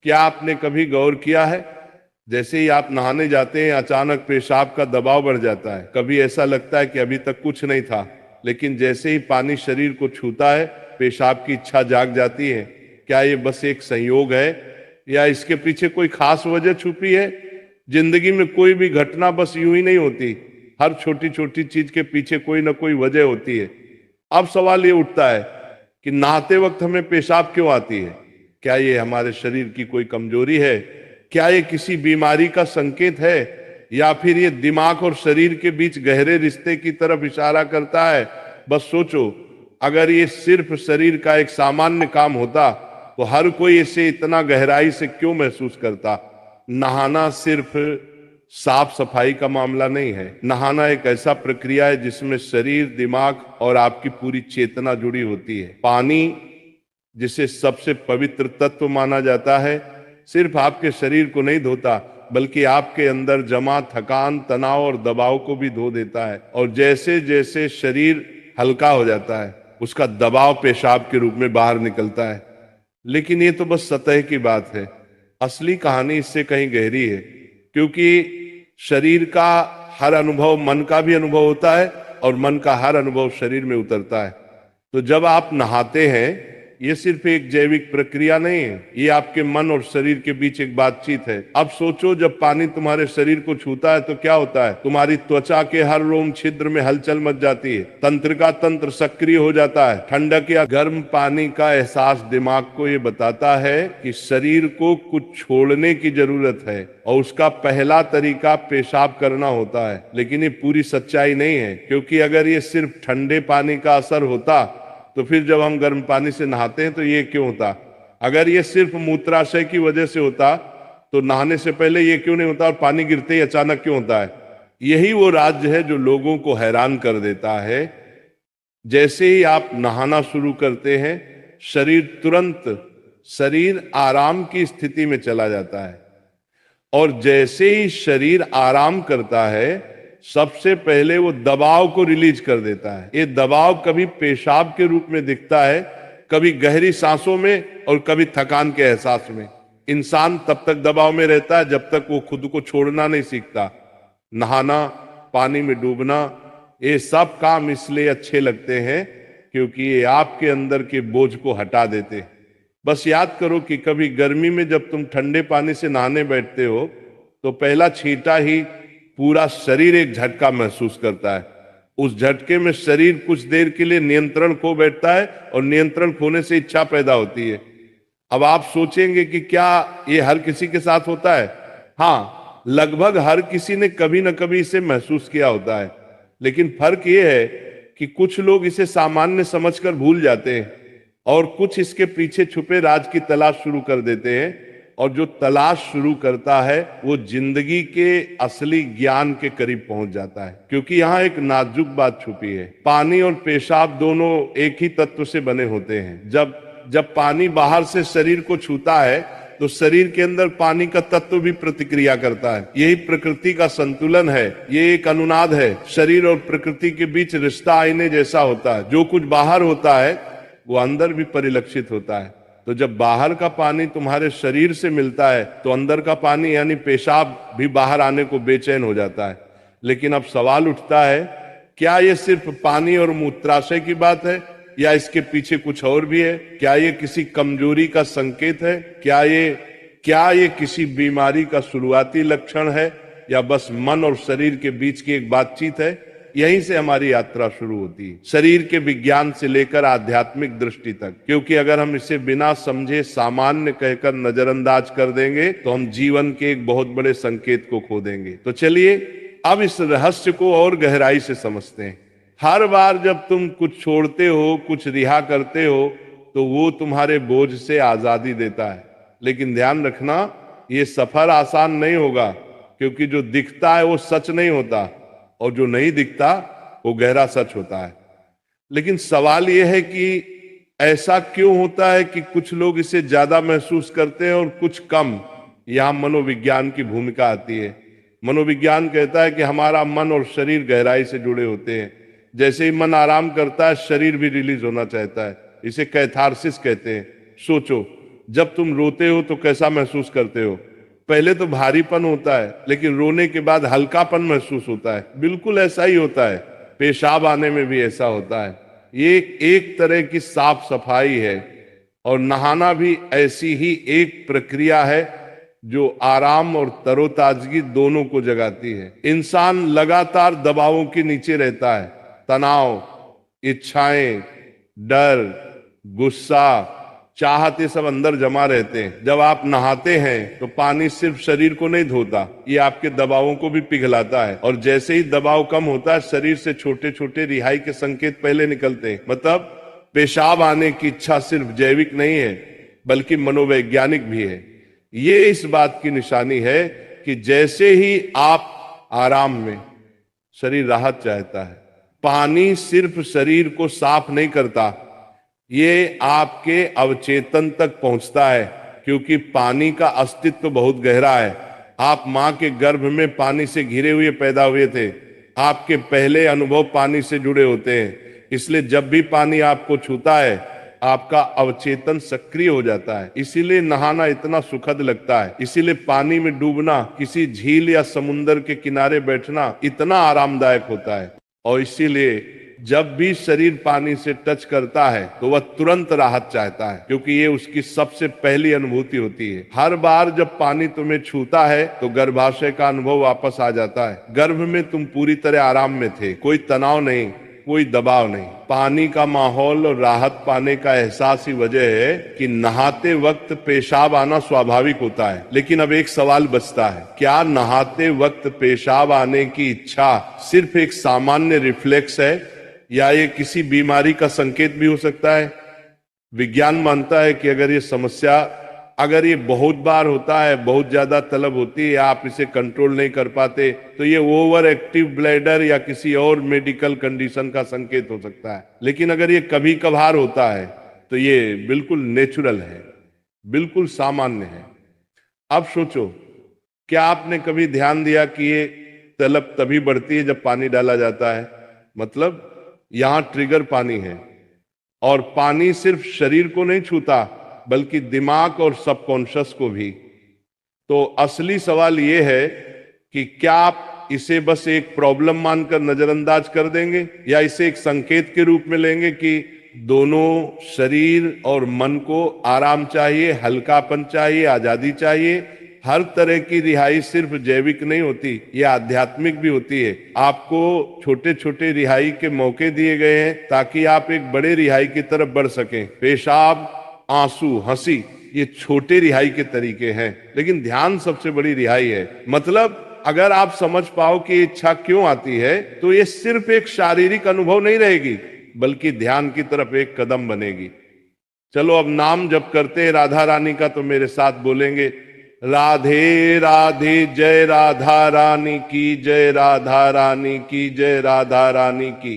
क्या आपने कभी गौर किया है, जैसे ही आप नहाने जाते हैं अचानक पेशाब का दबाव बढ़ जाता है। कभी ऐसा लगता है कि अभी तक कुछ नहीं था, लेकिन जैसे ही पानी शरीर को छूता है पेशाब की इच्छा जाग जाती है। क्या ये बस एक संयोग है या इसके पीछे कोई खास वजह छुपी है? जिंदगी में कोई भी घटना बस यूं ही नहीं होती, हर छोटी छोटी चीज के पीछे कोई ना कोई वजह होती है। अब सवाल ये उठता है कि नहाते वक्त हमें पेशाब क्यों आती है? क्या ये हमारे शरीर की कोई कमजोरी है? क्या ये किसी बीमारी का संकेत है, या फिर ये दिमाग और शरीर के बीच गहरे रिश्ते की तरफ इशारा करता है? बस सोचो, अगर ये सिर्फ शरीर का एक सामान्य काम होता तो हर कोई इसे इतना गहराई से क्यों महसूस करता? नहाना सिर्फ साफ सफाई का मामला नहीं है। नहाना एक ऐसा प्रक्रिया है जिसमें शरीर, दिमाग और आपकी पूरी चेतना जुड़ी होती है। पानी, जिसे सबसे पवित्र तत्व माना जाता है, सिर्फ आपके शरीर को नहीं धोता बल्कि आपके अंदर जमा थकान, तनाव और दबाव को भी धो देता है। और जैसे जैसे शरीर हल्का हो जाता है उसका दबाव पेशाब के रूप में बाहर निकलता है। लेकिन ये तो बस सतह की बात है, असली कहानी इससे कहीं गहरी है। क्योंकि शरीर का हर अनुभव मन का भी अनुभव होता है और मन का हर अनुभव शरीर में उतरता है। तो जब आप नहाते हैं ये सिर्फ एक जैविक प्रक्रिया नहीं है, ये आपके मन और शरीर के बीच एक बातचीत है। अब सोचो, जब पानी तुम्हारे शरीर को छूता है तो क्या होता है? तुम्हारी त्वचा के हर रोम छिद्र में हलचल मच जाती है, तंत्र का तंत्र सक्रिय हो जाता है। ठंडक या गर्म पानी का एहसास दिमाग को ये बताता है कि शरीर को कुछ छोड़ने की जरूरत है, और उसका पहला तरीका पेशाब करना होता है। लेकिन ये पूरी सच्चाई नहीं है, क्योंकि अगर ये सिर्फ ठंडे पानी का असर होता तो फिर जब हम गर्म पानी से नहाते हैं तो ये क्यों होता? अगर ये सिर्फ मूत्राशय की वजह से होता तो नहाने से पहले ये क्यों नहीं होता, और पानी गिरते ही अचानक क्यों होता है? यही वो राज्य है जो लोगों को हैरान कर देता है। जैसे ही आप नहाना शुरू करते हैं शरीर आराम की स्थिति में चला जाता है, और जैसे ही शरीर आराम करता है सबसे पहले वो दबाव को रिलीज कर देता है। ये दबाव कभी पेशाब के रूप में दिखता है, कभी गहरी सांसों में, और कभी थकान के एहसास में। इंसान तब तक दबाव में रहता है जब तक वो खुद को छोड़ना नहीं सीखता। नहाना, पानी में डूबना, ये सब काम इसलिए अच्छे लगते हैं क्योंकि ये आपके अंदर के बोझ को हटा देते हैं। बस याद करो कि कभी गर्मी में जब तुम ठंडे पानी से नहाने बैठते हो तो पहला छींटा ही पूरा शरीर एक झटका महसूस करता है। उस झटके में शरीर कुछ देर के लिए नियंत्रण खो बैठता है, और नियंत्रण खोने से इच्छा पैदा होती है। अब आप सोचेंगे कि क्या ये हर किसी के साथ होता है? हाँ, लगभग हर किसी ने कभी ना कभी इसे महसूस किया होता है। लेकिन फर्क ये है कि कुछ लोग इसे सामान्य समझकर भूल जाते हैं, और कुछ इसके पीछे छुपे राज की तलाश शुरू कर देते हैं। और जो तलाश शुरू करता है वो जिंदगी के असली ज्ञान के करीब पहुंच जाता है। क्योंकि यहाँ एक नाजुक बात छुपी है, पानी और पेशाब दोनों एक ही तत्व से बने होते हैं। जब पानी बाहर से शरीर को छूता है तो शरीर के अंदर पानी का तत्व भी प्रतिक्रिया करता है। यही प्रकृति का संतुलन है, ये एक अनुनाद है। शरीर और प्रकृति के बीच रिश्ता आईने जैसा होता है, जो कुछ बाहर होता है वो अंदर भी परिलक्षित होता है। तो जब बाहर का पानी तुम्हारे शरीर से मिलता है तो अंदर का पानी यानी पेशाब भी बाहर आने को बेचैन हो जाता है। लेकिन अब सवाल उठता है, क्या ये सिर्फ पानी और मूत्राशय की बात है, या इसके पीछे कुछ और भी है? क्या ये किसी कमजोरी का संकेत है? क्या ये किसी बीमारी का शुरुआती लक्षण है, या बस मन और शरीर के बीच की एक बातचीत है? यहीं से हमारी यात्रा शुरू होती है, शरीर के विज्ञान से लेकर आध्यात्मिक दृष्टि तक। क्योंकि अगर हम इसे बिना समझे सामान्य कहकर नजरअंदाज कर देंगे तो हम जीवन के एक बहुत बड़े संकेत को खो देंगे। तो चलिए अब इस रहस्य को और गहराई से समझते हैं। हर बार जब तुम कुछ छोड़ते हो, कुछ रिहा करते हो, तो वो तुम्हारे बोझ से आजादी देता है। लेकिन ध्यान रखना, ये सफर आसान नहीं होगा, क्योंकि जो दिखता है वो सच नहीं होता, और जो नहीं दिखता वो गहरा सच होता है। लेकिन सवाल यह है कि ऐसा क्यों होता है कि कुछ लोग इसे ज्यादा महसूस करते हैं और कुछ कम? यहां मनोविज्ञान की भूमिका आती है। मनोविज्ञान कहता है कि हमारा मन और शरीर गहराई से जुड़े होते हैं। जैसे ही मन आराम करता है शरीर भी रिलीज होना चाहता है, इसे कैथारसिस कहते हैं। सोचो, जब तुम रोते हो तो कैसा महसूस करते हो? पहले तो भारीपन होता है, लेकिन रोने के बाद हल्कापन महसूस होता है। बिल्कुल ऐसा ही होता है, पेशाब आने में भी ऐसा होता है। ये एक तरह की साफ सफाई है, और नहाना भी ऐसी ही एक प्रक्रिया है जो आराम और तरोताजगी दोनों को जगाती है। इंसान लगातार दबावों के नीचे रहता है, तनाव, इच्छाएं, डर, गुस्सा, चाहते सब अंदर जमा रहते हैं। जब आप नहाते हैं तो पानी सिर्फ शरीर को नहीं धोता, ये आपके दबावों को भी पिघलाता है। और जैसे ही दबाव कम होता है, शरीर से छोटे छोटे रिहाई के संकेत पहले निकलते हैं। मतलब पेशाब आने की इच्छा सिर्फ जैविक नहीं है, बल्कि मनोवैज्ञानिक भी है। ये इस बात की निशानी है कि जैसे ही आप आराम में, शरीर राहत चाहता है। पानी सिर्फ शरीर को साफ नहीं करता, ये आपके अवचेतन तक पहुंचता है, क्योंकि पानी का अस्तित्व बहुत गहरा है। आप मां के गर्भ में पानी से घिरे हुए पैदा हुए थे। आपके पहले अनुभव पानी से जुड़े होते हैं। इसलिए जब भी पानी आपको छूता है, आपका अवचेतन सक्रिय हो जाता है। इसीलिए नहाना इतना सुखद लगता है। इसीलिए पानी में डूबना, किसी झील या समुंदर के किनारे बैठना इतना आरामदायक होता है। और इसीलिए जब भी शरीर पानी से टच करता है तो वह तुरंत राहत चाहता है, क्योंकि ये उसकी सबसे पहली अनुभूति होती है। हर बार जब पानी तुम्हें छूता है तो गर्भाशय का अनुभव वापस आ जाता है। गर्भ में तुम पूरी तरह आराम में थे, कोई तनाव नहीं, कोई दबाव नहीं। पानी का माहौल और राहत पाने का एहसास ही वजह है कि नहाते वक्त पेशाब आना स्वाभाविक होता है। लेकिन अब एक सवाल बचता है, क्या नहाते वक्त पेशाब आने की इच्छा सिर्फ एक सामान्य रिफ्लेक्स है, या ये किसी बीमारी का संकेत भी हो सकता है? विज्ञान मानता है कि अगर ये बहुत बार होता है, बहुत ज्यादा तलब होती है, आप इसे कंट्रोल नहीं कर पाते, तो ये ओवर एक्टिव ब्लैडर या किसी और मेडिकल कंडीशन का संकेत हो सकता है। लेकिन अगर ये कभी कभार होता है तो ये बिल्कुल नेचुरल है, बिल्कुल सामान्य है। अब सोचो, क्या आपने कभी ध्यान दिया कि ये तलब तभी बढ़ती है जब पानी डाला जाता है? मतलब यहां ट्रिगर पानी है, और पानी सिर्फ शरीर को नहीं छूता, बल्कि दिमाग और सबकॉन्शियस को भी। तो असली सवाल यह है कि क्या आप इसे बस एक प्रॉब्लम मानकर नजरअंदाज कर देंगे, या इसे एक संकेत के रूप में लेंगे कि दोनों शरीर और मन को आराम चाहिए, हल्कापन चाहिए, आजादी चाहिए। हर तरह की रिहाई सिर्फ जैविक नहीं होती, ये आध्यात्मिक भी होती है। आपको छोटे छोटे रिहाई के मौके दिए गए हैं ताकि आप एक बड़े रिहाई की तरफ बढ़ सकें। पेशाब, आंसू, हंसी, ये छोटे रिहाई के तरीके हैं, लेकिन ध्यान सबसे बड़ी रिहाई है। मतलब अगर आप समझ पाओ कि इच्छा क्यों आती है, तो ये सिर्फ एक शारीरिक अनुभव नहीं रहेगी, बल्कि ध्यान की तरफ एक कदम बनेगी। चलो अब नाम जप करते हैं राधा रानी का, तो मेरे साथ बोलेंगे, राधे राधे, जय राधा रानी की जय, राधा रानी की जय, राधा रानी की।